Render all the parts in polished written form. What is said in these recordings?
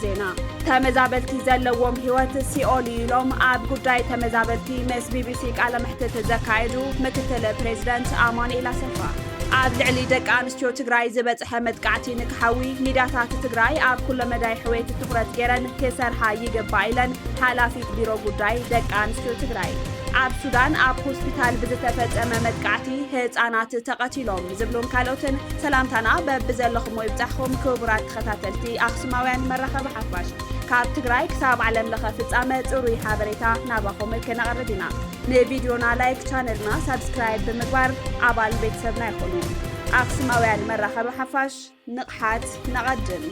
ዜና ተመዛበልቲ ዘለዎም ህይወት ሲኦል ኢሎም ኣብ ጉዳይ ተመዛበልቲ ምስ ቢቢሲ ቃለ መሕትት ዘካየዱ ምክትል ፕሬዝዳንት ኣማኑኤል ኣሰፋ ኣብ ልዕሊ ደቂ ኣንስትዮ ትግራይ ዝበፅሐ መጥቃዕቲ ንክሓዊ ሚድያታት ትግራይ ኣብ ኩለ መዳይ ሕዌት ትኩረት ገይረን ክሰርሓ ይግባእ ኢለን ሓላፊት ቢሮ ጉዳይ ደቂ ኣንስትዮ ትግራይ ኣብ ሱዳን ኣብ ሆስፒታል ብዝተፈጸመ መጥቃዕቲ ህፃናት ተቐቲሎም ዝብሉን ካልኦትን ሰላምታና በብዘለኹም ይብጻሕኩም ክቡራት ተኸታተልቲ ኣኽሱማውያን መራኸቢ ሓፋሽ ካብ ትግራይ ክሳብ ዓለም ለኸ ፍጻመ ጽሩይ ሓበሬታ ናባኹም ከነቕርብ ኢና ንቪድዮና ላይክ ቻነልና ሰብስክራይብ ብምግባር ኣባል ቤተሰብና ይኹኑ ኣኽሱማውያን መራኸቢ ሓፋሽ ንቕሓት ነቐድም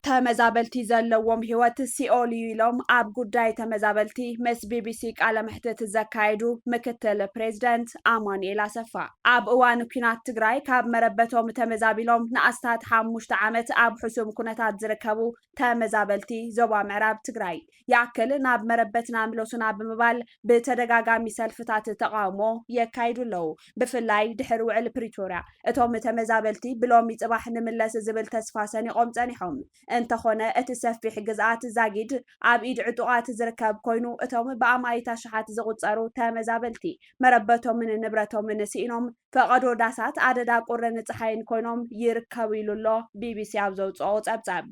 ተመዛበልቲ ዘለዎም ህይወት ሲኦል ኢሎም ኣብ ጉዳይ ተመዛበልቲ ምስ ቢቢሲ ቃለ መሕትት ዘካየዱ ምክትል ፕሬዝዳንት ኣማኑኤል ኣሰፋ ኣብ እዋን ኩናት ትግራይ ካብ መረበቶም ተመዛቢሎም ንኣስታት 5 ዓመት ኣብ ሕሱም ኩነታት ዝርከቡ ተመዛበልቲ ዞባ ምዕራብ ትግራይ ያክል ናብ መረበትና ምለሱና ብምባል ብተደጋጋሚ ሰልፍታት ተቃውሞ የካይዱ ኣለው ብፍላይ ድሕሪ ውዕል ፕሪቶርያ እቶም ተመዛበልቲ ብሎሚ ጽባሕ ንምለስ ዝብል ተስፋ ሰኒቆም ጸኒሖም እንተኾነ እቲ ሰፊሕ ግዝኣት ዛጊድ ኣብ ኢድ ዕጡቃት ዝርከብ ኮይኑ እቶም ብኣማይታ ሸሓት ዝቁፀሩ ተመዛበልቲ መረበቶምን ንብረቶምን ሲኢኖም ፈቐዶ ዳሳት ኣደዳ ቁርን ፀሓይን ኮይኖም ይርከቡ ኢሉሎ ቢቢሲ ኣብ ዘውፅኦ ጸብጻብ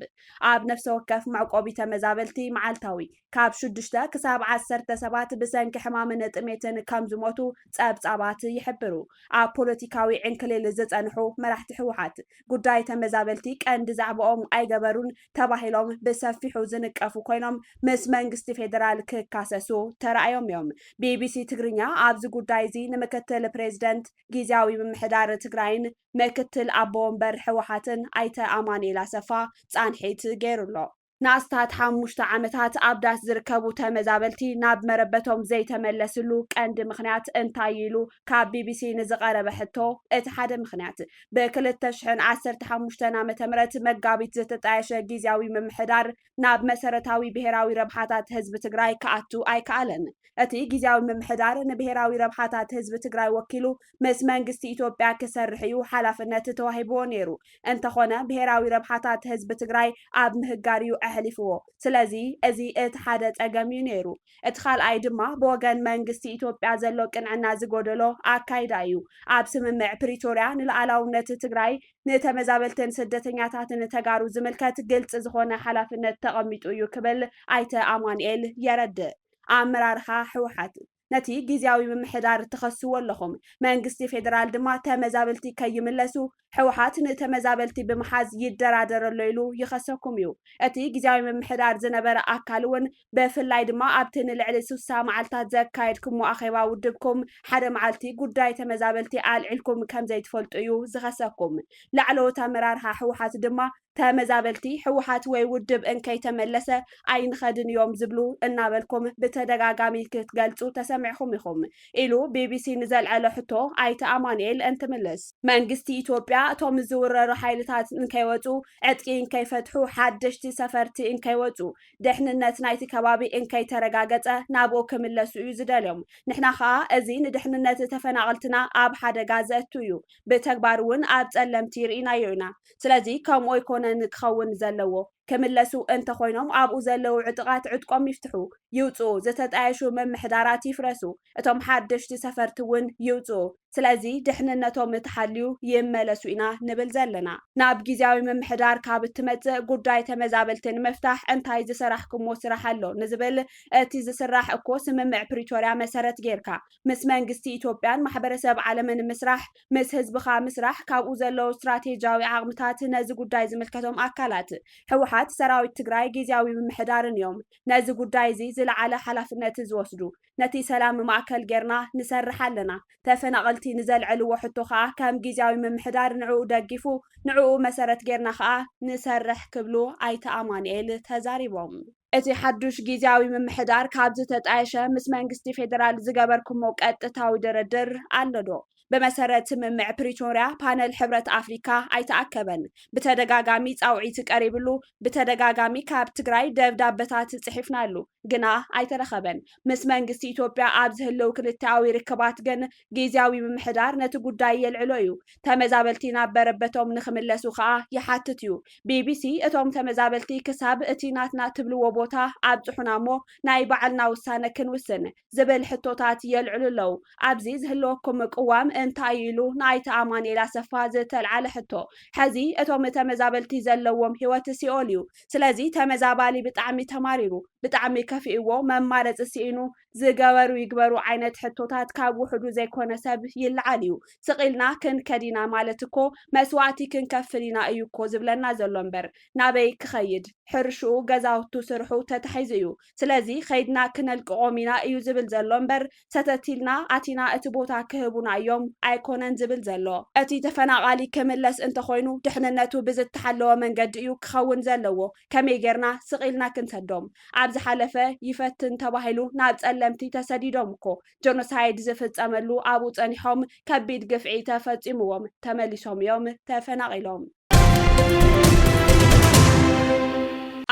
ኣብ ነፍሲ ወከፍ መዕቆቢ ተመዛበልቲ መዓልታዊ ካብ 6 ክሳብ 10 ሰባት ብሰንኪ ሕማምን ጥሜትን ከም ዝሞቱ ጸብጻባት ይሕብሩ ኣብ ፖለቲካዊ ዕንክልል ዝጸንሑ መራሕቲ ሕወሓት ጉዳይ ተመዛበልቲ ቀንዲ ዛዕባኦም ኣይገበሩን ተባሂሎም ብሰፊሑ ዝንቀፉ ኮይኖም ምስ መንግስቲ ፌደራል ክካሰሱ ተራእዮም እዮም ቢቢሲ ትግርኛ ኣብዚ ጉዳይ እዚ ንምክትል ፕሬዝዳንት ጊዜያዊ ምምሕዳር ትግራይን ምክትል ኣቦ ወንበር ሕወሓትን ኣይተ ኣማኑኤል ኣሰፋ ጻንሒት ገይሩሎ ንኣስታት 5 ዓመታት ኣብ ዳስ ዝርከቡ ተመዛበልቲ ናብ መረበቶም ዘይተመለስሉ ቀንዲ ምክንያት እንታይ ኢሉ ካብ ቢቢሲ ንዝቐረበ ሕቶ እቲ ሓደ ምክንያት ብ2015 ዓ.ም መጋቢት ዝተጣየሸ ጊዜያዊ ምምሕዳር ናብ መሰረታዊ ብሄራዊ ረብሓታት ህዝቢ ትግራይ ክኣቱ ኣይከኣለን እቲ ጊዜያዊ ምምሕዳር ንብሄራዊ ረብሓታት ህዝቢ ትግራይ ወኪሉ ምስ መንግስቲ ኢትዮጵያ ክሰርሕ እዩ ሓላፍነት ተዋሂብዎ ነይሩ እንተኾነ ብሄራዊ ረብሓታት ህዝቢ ትግራይ ኣብ ምህጋር እዩ ኣሕሊፍዎ ስለዚ እዚ እቲ ሓደ ጸገም እዩ ነይሩ እቲ ካልኣይ ድማ ብወገን መንግስቲ ኢትዮጵያ ዘሎ ቅንዕና ዝጎደሎ ኣካይዳ እዩ ኣብ ስምምዕ ፕሪቶርያ ንላዕላውነት ትግራይ ንተመዛበልትን ስደተኛታትን ተጋሩ ዝምልከት ግልጽ ዝኾነ ሓላፍነት ተቐሚጡ እዩ ክብል ኣይተ ኣማኑኤል የረድእ ኣመራርሓ ሕወሓት ነቲ ጊዜያዊ ምምሕዳር ተኸስዎ ኣለኹም መንግስቲ ፌደራል ድማ ተመዛበልቲ ከይምለሱ ሕወሓት ንተመዛበልቲ ብምሓዝ ይደራደረሎ ኢሉ ይኸሰኩም እዩ እቲ ጊዜያዊ ምምሕዳር ዝነበረ ኣካል እውን ብፍላይ ድማ ኣብቲ ንልዕሊ 60 መዓልታት ዘካየድኩም ኣኼባ ውድብኩም ሓደ መዓልቲ ጉዳይ ተመዛበልቲ ኣልዒልኩም ከም ዘይትፈልጡ እዩ ዝኸሰኩም ላዕለዎት ኣመራርሓ ሕወሓት ድማ ተመዛበልቲ ሕወሓት ወይ ውድብ እንከይተመለሰ ኣይንኸድን እዮም ዝብሉ እናበልኩም ብተደጋጋሚ ክትገልጹ ተሰሚዕኩም ኢኹም ኢሉ ቢቢሲ ንዘልዓለ ሕቶ ኣይተ ኣማኑኤል እንትምልስ መንግስቲ ኢትዮጵያ እቶም ዝውረሩ ሓይልታት እንከይወፁ ዕጥቂ እንከይፈትሑ ሓደሽቲ ሰፈርቲ እንከይወፁ ድሕንነት ናይቲ ከባቢ እንከይተረጋገፀ ናብኡ ክምለሱ እዩ ዝደልዮም ንሕና ከዓ እዚ ንድሕንነት ተፈናቐልትና ኣብ ሓደጋ ዘእቱ እዩ ብተግባር እውን ኣብ ጸለምቲ ርኢናዮ ኢና ስለዚ ከምኡ ይኮነን ክኸውን ዘለዎ ክምለሱ እንተኾይኖም ኣብኡ ዘለው ዕጥቃት ዕጥቆም ይፍትሑ ይውፅኡ ዝተጣየሹ መምሕዳራት ይፍረሱ እቶም ሓደሽቲ ሰፈርቲ እውን ይውፅኡ ስለዚ ድሕንነቶም ተሓልዩ ይመለሱ ኢና ንብል ዘለና ናብ ጊዜያዊ ምምሕዳር ካብ እትመጽእ ጉዳይ ተመዛበልትን መፍታሕ እንታይ ዝሰራሕኩምዎ ስራሕ ኣሎ ንዝብል እቲ ዝስራሕ እኮ ስምምዕ ፕሪቶርያ መሰረት ጌርካ ምስ መንግስቲ ኢትዮጵያን ማሕበረሰብ ዓለምን ምስራሕ ምስ ህዝብኻ ምስራሕ ካብኡ ዘለው ስትራቴጂያዊ ዓቕምታት ነዚ ጉዳይ ዝምልከቶም ኣካላት ሕወሓት ሰራዊት ትግራይ ጊዜያዊ ምምሕዳርን እዮም ነዚ ጉዳይ እዚ ዝለዓለ ሓላፍነት ዝወስዱ ነቲ ሰላም ማእከል ጌርና ንሰርሕ ኣለና ተፈናቐልቲ ንዘልዕልዎ ሕቶ ከዓ ከም ጊዜያዊ ምምሕዳር ንዕኡ ደጊፉ ንዕኡ መሰረት ጌርና ከዓ ንሰርሕ ክብሉ ኣይተ ኣማኑኤል ተዛሪቦም እቲ ሓዱሽ ጊዜያዊ ምምሕዳር ካብ ዝተጣየሸ ምስ መንግስቲ ፌደራል ዝገበርኩሞ ቀጥታዊ ድርድር ኣሎ ዶ بمسارة سممع بريتوريا بانل حبرة أفريكا أيتأكبن بتدقاقامي ጻውዒት ቀሪብሉ بتدقاقامي كاب تግራይ ደብዳቤታት ጽሒፍናሉ ግና ኣይተረኸበን ምስ መንግስቲ ኢትዮጵያ ኣብ ዝህልው ክልተኣዊ ርክባት ግን ጊዜያዊ ምምሕዳር ነቲ ጉዳይ የልዕሎ እዩ ተመዛበልቲ ናብ በረበቶም ንኽምለሱ ከዓ ይሓትት እዩ ቢቢሲ እቶም ተመዛበልቲ ክሳብ እቲ ናትና ትብልዎ ቦታ ኣብፅሑና እሞ ናይ ባዕልና ውሳነ ክንውስን ዝብል ሕቶታት የልዕሉ ኣለው ኣብዚ ዝህልወኩም ቅዋም እንታይ ኢሉ ንኣይተ ኣማኑኤል ኣሰፋ ዝተልዓለ ሕቶ ሕዚ እቶም ተመዛበልቲ ዘለዎም ሂወት ሲኦል እዩ ስለዚ ተመዛባሊ ብጣዕሚ ተማሪሩ ብጣዕሚ ከፊእዎ መማረፂ ሲኢኑ ዝገበሩ ይግበሩ ዓይነት ሕቶታት ካብ ውሕዱ ዘይኮነ ሰብ ይልዓል እዩ ስቂልና ክንከዲና ማለት እኮ መስዋዕቲ ክንከፍል ኢና እዩ እኮ ዝብለና ዘሎ እምበር ናበይ ክኸይድ ሕርሽኡ ገዛውቱ ስርሑ ተታሒዙ እዩ ስለዚ ከይድና ክነልቅቆም ኢና እዩ ዝብል ዘሎ እምበር ሰተቲልና ኣቲና እቲ ቦታ ክህቡና እዮም ኣይኮነን ዝብል ዘሎ እቲ ተፈናቃሊ ክምለስ እንተኮይኑ ድሕንነቱ ብዝተሓለወ መንገዲ እዩ ክኸውን ዘለዎ ከመይ ጌርና ስቂልና ክንሰዶም ኣብ ዝሓለፈ ይፈትን ተባሂሉ ናብ ጸለምቲ ተሰዲዶም እኮ ጀኖሳይድ ዝፍጸመሉ ኣብኡ ጸኒሖም ከቢድ ግፍዒ ተፈጺምዎም ተመሊሶም እዮም ተፈናቂሎም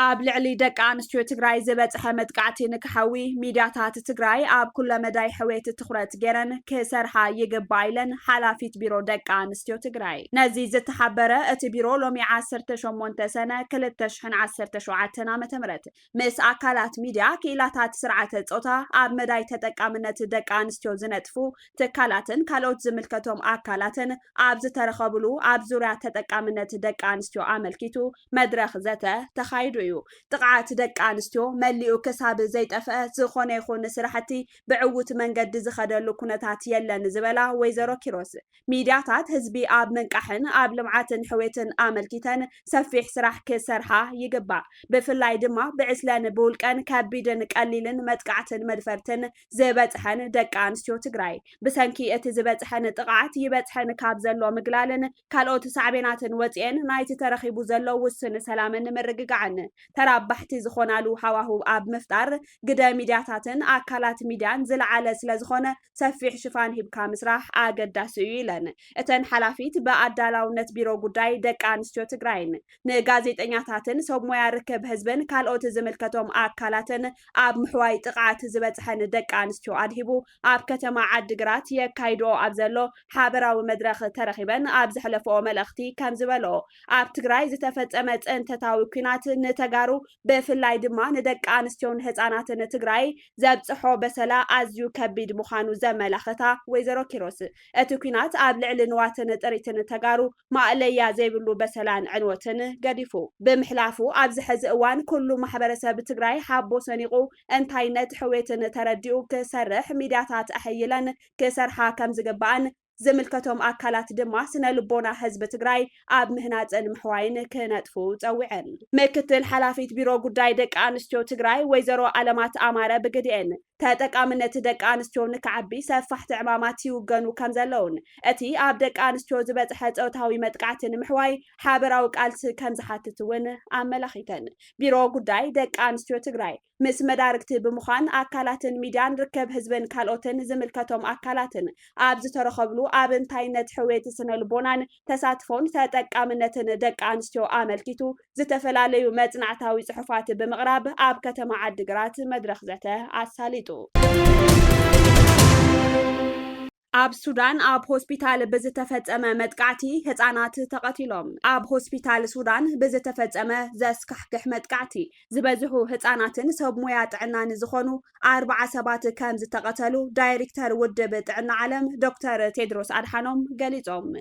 ኣብ ልዕሊ ደቂ ኣንስትዮ ትግራይ ዝበፅሐ መጥቃዕቲ ንክሓዊ ሚድያታት ትግራይ ኣብ ኩለ መዳይ ሕዌት ትኩረት ገይረን ክሰርሓ ይግባእ ኢለን ሓላፊት ቢሮ ደቂ ኣንስትዮ ትግራይ ነዚ ዝተሓበረ እቲ ቢሮ ሎሚ 18 ሰነ 2017 ዓ.ም ምስ ኣካላት ሚድያ ክኢላታት ስርዓተ ፆታ ኣብ መዳይ ተጠቃምነት ደቂ ኣንስትዮ ዝነጥፉ ትካላትን ካልኦት ዝምልከቶም ኣካላትን ኣብ ዝተረኸብሉ ኣብ ዙርያ ተጠቃምነት ደቂ ኣንስትዮ ኣመልኪቱ መድረኽ ዘተ ተኻይዱ እዩ ጥቃዓት ደቂ ኣንስትዮ መሊኡ ክሳብ ዘይጠፍአ ዝኾነ ይኹን ስራሕቲ ብዕውት መንገዲ ዝኸደሉ ኩነታት የለን ዝበላ ወይዘሮ ኪሮስ ሚድያታት ህዝቢ ኣብ መንቃሕን ኣብ ልምዓትን ሕዌትን ኣመልኪተን ሰፊሕ ስራሕ ክሰርሓ ይግባእ ብፍላይ ድማ ብዕስለን ብውልቀን ከቢድን ቀሊልን መጥቃዕትን መድፈርትን ዝበፅሐን ደቂ ኣንስትዮ ትግራይ ብሰንኪ እቲ ዝበፅሐን ጥቃዓት ይበፅሐን ካብ ዘሎ ምግላልን ካልኦት ሳዕቤናትን ወፂአን ናይቲ ተረኺቡ ዘሎ ውስን ሰላምን ምርግጋዕን ተራባሕቲ ዝኾናሉ ሃዋህው ኣብ ምፍጣር ግደ ሚድያታትን ኣካላት ሚድያን ዝለዓለ ስለዝኾነ ሰፊሕ ሽፋን ሂብካ ምስራሕ ኣገዳሲ እዩ ኢለን እተን ሓላፊት ብኣዳላውነት ቢሮ ጉዳይ ደቂ ኣንስትዮ ትግራይን ንጋዜጠኛታትን ሰብ ሞያ ርክብ ህዝብን ካልኦት ዝምልከቶም ኣካላትን ኣብ ምሕዋይ ጥቃዓት ዝበፅሐን ደቂ ኣንስትዮ ኣድሂቡ ኣብ ከተማ ዓዲግራት የካይድኦ ኣብ ዘሎ ሓበራዊ መድረኽ ተረኺበን ኣብ ዘሕለፈኦ መልእኽቲ ከም ዝበልኦ ኣብ ትግራይ ዝተፈፀመ ፅንተታዊ ኩናት ተጋሩ ብፍላይ ድማ ንደቂ ኣንስትዮን ህፃናትን ትግራይ ዘብፅሖ በሰላ ኣዝዩ ከቢድ ምዃኑ ዘመላኽታ ወይዘሮ ኪሮስ እቲ ኩናት ኣብ ልዕሊ ንዋትን ጥሪትን ተጋሩ ማእለያ ዘይብሉ በሰላን ዕንወትን ገዲፉ ብምሕላፉ ኣብዚ ሕዚ እዋን ኩሉ ማሕበረሰብ ትግራይ ሓቦ ሰኒቁ እንታይነት ሕዌትን ተረዲኡ ክሰርሕ ሚድያታት ኣሕይለን ክሰርሓ ከም ዝግባአን ዝምልከቶም ኣካላት ድማ ስነ ልቦና ህዝቢ ትግራይ ኣብ ምህናፅን ምሕዋይን ክነጥፉ ፀዊዐን ምክትል ሓላፊት ቢሮ ጉዳይ ደቂ ኣንስትዮ ትግራይ ወይዘሮ ኣለማት ኣማረ ብግድኤን ተጠቃምነት ደቂ ኣንስትዮ ንክዓቢ ሰፋሕቲ ዕማማት ይውገኑ ከም ዘለውን እቲ ኣብ ደቂ ኣንስትዮ ዝበፅሐ ፆታዊ መጥቃዕቲ ንምሕዋይ ሓበራዊ ቃልሲ ከም ዝሓትት እውን ኣመላኺተን ቢሮ ጉዳይ ደቂ ኣንስትዮ ትግራይ ምስ መዳርግቲ ብምዃን ኣካላትን ሚድያን ርከብ ህዝብን ካልኦትን ዝምልከቶም ኣካላትን ኣብ ዝተረኸብሉ ኣብ እንታይነት ሕዌት ስነ ልቦናን ተሳትፎን ተጠቃምነትን ደቂ ኣንስትዮ ኣመልኪቱ ዝተፈላለዩ መፅናዕታዊ ፅሑፋት ብምቕራብ ኣብ ከተማ ዓዲግራት መድረኽ ዘተ ኣሳሊጡ ኣብ ሱዳን ኣብ ሆስፒታል ብዝተፈጸመ መጥቃዕቲ ህፃናት ተቐቲሎም ኣብ ሆስፒታል ሱዳን ብዝተፈጸመ ዘስካሕክሕ መጥቃዕቲ ዝበዝሑ ህፃናትን ሰብ ሞያ ጥዕናን ዝኾኑ 40 ሰባት ከም ዝተቐተሉ ዳይሬክተር ውድብ ጥዕና ዓለም ዶክተር ቴድሮስ ኣድሓኖም ገሊጾም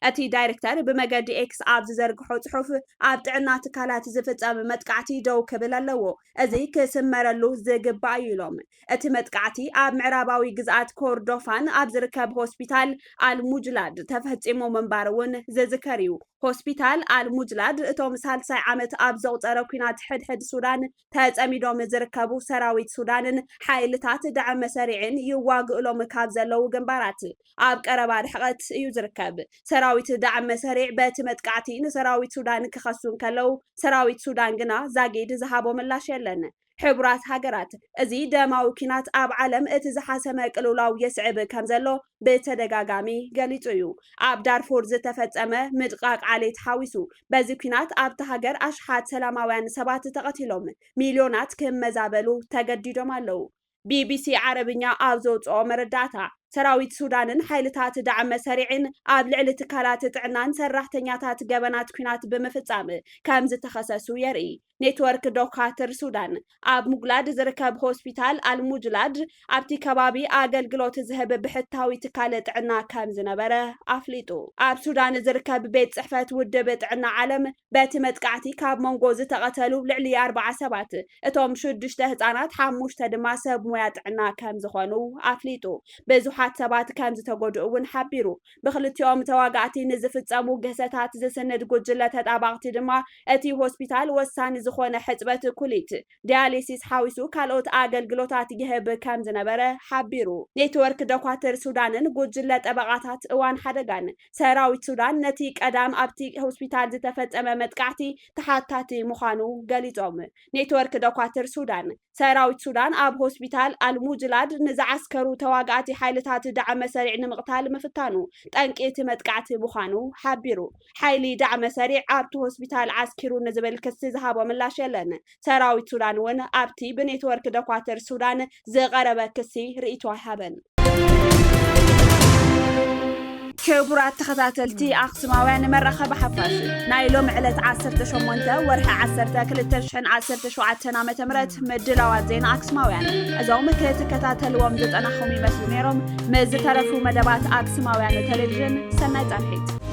እቲ ዳይሬክተር ብመገዲ ኤክስ ኣብ ዝዘርግሖ ጽሑፍ ኣብ ጥዕና ትካላት ዝፍጸም መጥቃዕቲ ደው ክብል ኣለዎ እዚ ክስመረሉ ዝግባእ እዩ ኢሎም እቲ መጥቃዕቲ ኣብ ምዕራባዊ ግዝኣት ኮርዶፋን ኣብ ዝርከብ ሆስፒታል አልሙጅላድ ተፈጺሞ መንባር እውን ዝዝከር እዩ ሆስፒታል አልሙጅላድ እቶም ሳልሳይ ዓመት ኣብ ዘቁፀረ ኩናት ሕድሕድ ሱዳን ተጸሚዶም ዝርከቡ ሰራዊት ሱዳንን ሓይልታት ዳዕመ ሰሪዕን ይዋግእሎም ካብ ዘለው ግንባራት ኣብ ቀረባ ርሕቀት እዩ ዝርከብ ሰራዊት ዳዕመ ሰሪዕ በቲ መጥቃዕቲ ንሰራዊት ሱዳን ክኸሱን ከለው ሰራዊት ሱዳን ግና ዛጊድ ዝሃቦ ምላሽ የለን ሕቡራት ሃገራት እዚ ደማዊ ኩናት ኣብ ዓለም እቲ ዝሓሰመ ቅልውላው የስዕብ ከም ዘሎ በተደጋጋሚ ገሊጹ እዩ ኣብ ዳርፉር ዝተፈጸመ ምድቃቅ ዓሌት ሓዊሱ በዚ ኩናት ኣብቲ ሃገር ኣሽሓት ሰላማውያን ሰባት ተቐቲሎም ሚልዮናት ክመዛበሉ ተገዲዶም ኣለው ቢቢሲ ዓረብኛ ኣብ ዘውፅኦ መረዳእታ ሰራዊት ሱዳንን ሓይልታት ዳዕመ ሰሪዕን ኣብ ልዕሊ ትካላት ጥዕናን ሰራሕተኛታት ገበናት ኩናት ብምፍጻም ከም ዝተኸሰሱ የርኢ ኔትወርክ ዶክተር ሱዳን ኣብ ሙግላድ ዝርከብ ሆስፒታል አልሙጅላድ ኣብቲ ከባቢ ኣገልግሎት ዝህብ ብሕታዊ ትካል ጥዕና ከም ዝነበረ ኣፍሊጡ ኣብ ሱዳን ዝርከብ ቤት ጽሕፈት ውድብ ጥዕና ዓለም በቲ መጥቃዕቲ ካብ መንጎ ዝተቐተሉ ልዕሊ 40 ሰባት እቶም 6 ህጻናት 5 ድማ ሰብ ሞያ ጥዕና ከም ዝኾኑ ኣፍሊጡ ብዙሓት ሰባት ከም ዝተጎድኡ እውን ሓቢሩ ብክልቲኦም ተዋጋእቲ ንዝፍጸሙ ገሰታት ዝስንድ ጉጅለ ተጣባቕቲ ድማ እቲ ሆስፒታል ወሳኒ ዝኾነ ሕጽበት ኩሊት ዲያሊሲስ ሓዊሱ ካልኦት ኣገልግሎታት ይህብ ከም ዝነበረ ሓቢሩ ኔትወርክ ዶክተር ሱዳንን ጉጅለ ጠበቃታት እዋን ሓደጋን ሰራዊት ሱዳን ነቲ ቀዳም ኣብቲ ሆስፒታል ዝተፈጸመ መጥቃዕቲ ተሓታቲ ምዃኑ ገሊጾም ኔትወርክ ዶክተር ሱዳን ሰራዊት ሱዳን ኣብ ሆስፒታል አልሙጅላድ ንዝዓስከሩ ተዋጋእቲ ሓይልታት ዳዕመ ሰሪዕ ንምቕታል ምፍታኑ ጠንቂት መጥቃዕቲ ምዃኑ ሓቢሩ ሓይሊ ዳዕመ ሰሪዕ ኣብቲ ሆስፒታል ዓስኪሩ ንዝብል ክሲ ዝሃቦ ምላሽ የለን ሰራዊት ሱዳን እውን ኣብቲ ብኔትወርክ ዶክተር ሱዳን ዝቐረበ ክሲ ርእይቶ ኣይሃበን ክቡራት ተኸታተልቲ ኣኽሱማውያን መራኸቢ ሓፋሽ ናይ ሎም ዕለት 18 ወርሒ 10 2017 ዓ.ም ምድላዋት ዜና ኣክሱማውያን እዞም ክትከታተልዎም ዝጠናኹም ይመስሉ ነይሮም መዝተረፉ መደባት ኣክሱማውያን ቴሌቪዥን ሰናይ ጻንሒት